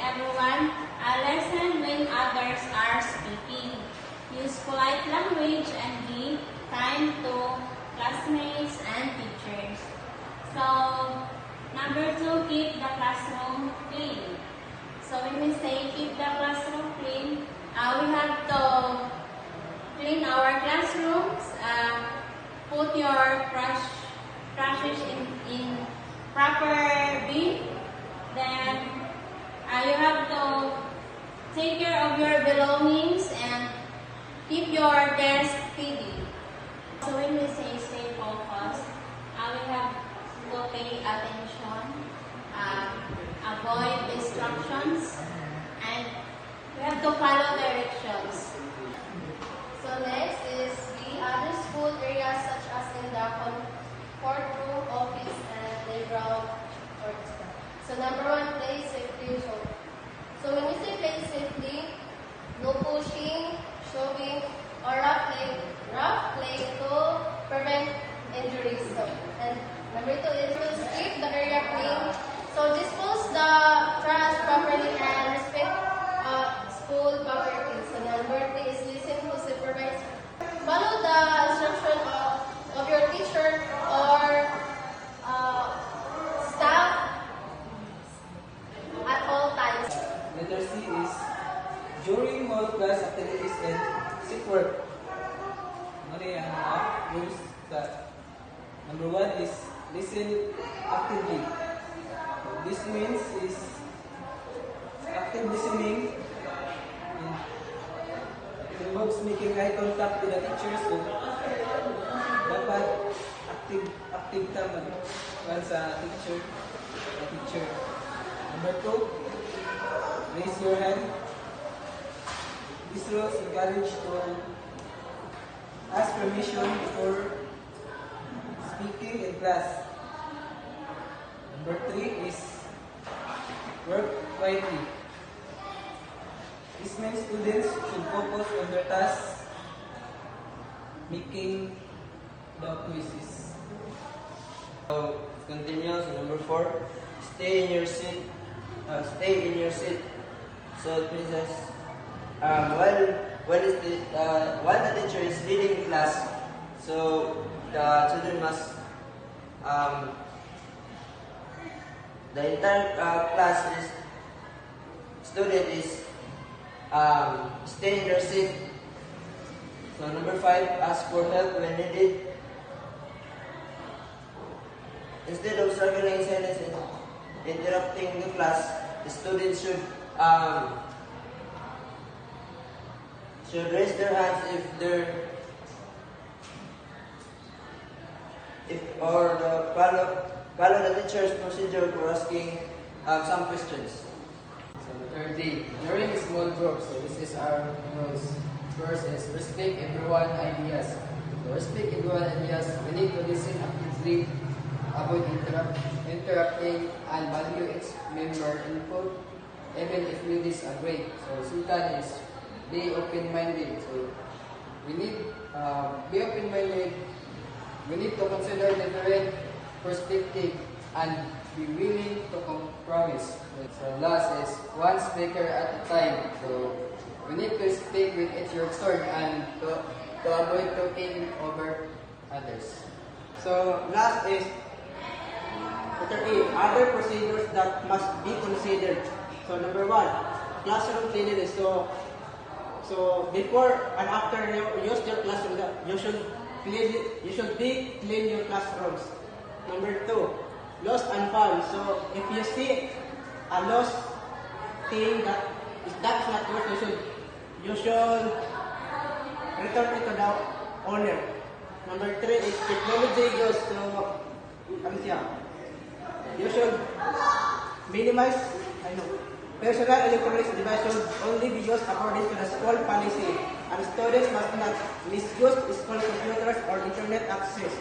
everyone. Listen when others are speaking. Use polite language and give time to classmates and teachers. So, number 2, keep the classroom clean. So, when we say keep the classroom clean, we have to clean our classrooms, put your trashes in proper bin. Then you have to take care of your belongings and keep your desk tidy. So when we say stay focused, we have to pay attention, avoid distractions, and we have to follow directions. So next is the other school areas such as in the courtroom, office, and playground, or stuff. So number 1, play safely. So when we say play safely, no pushing, shoving, or rough play to prevent injuries. So, and number 2 is to keep the area clean. So dispose the trash properly and respect school property. So number 3 is listen to supervise. Follow the instruction of your teacher or staff at all times. Letter C is during all class activities and sick work. Ano yan? Rules that. Number 1 is listen actively. This means is active listening. It involves making eye contact with the teachers. So, dapat active ka mag sa teacher. Number 2, raise your hand. These rules encourage to ask permission before speaking in class. Number 3 is work quietly. This means students should focus on their tasks, making the quizzes. So, continue. So number 4, stay in your seat. So it means that while the teacher is leading class, so the children must the entire class is student is stay in their seat. So number 5, ask for help when needed. Instead of struggling in silence and interrupting the class, the students should raise their hands follow the teacher's procedure for asking some questions. So thirdly, during small groups, so this is our rules. First is respect everyone's ideas. To respect everyone's ideas, we need to listen actively, avoid interrupting, and value each member input, even if we disagree. So second is be open-minded. So we need be open-minded. We need to consider different perspective and be willing to compromise. So last is one speaker at a time. So we need to speak with each your turn and to avoid talking over others. So last is letter A, other procedures that must be considered. So number 1, classroom cleanliness. So before and after you use your classroom, you should clean your classrooms. Number 2, lost and found. So if you see a lost thing that's not yours, you should return it to the owner. Number 3 is technology use. So you should minimize personal electronics devices should only be used according to the school policy, and students must not misuse school computers or internet access.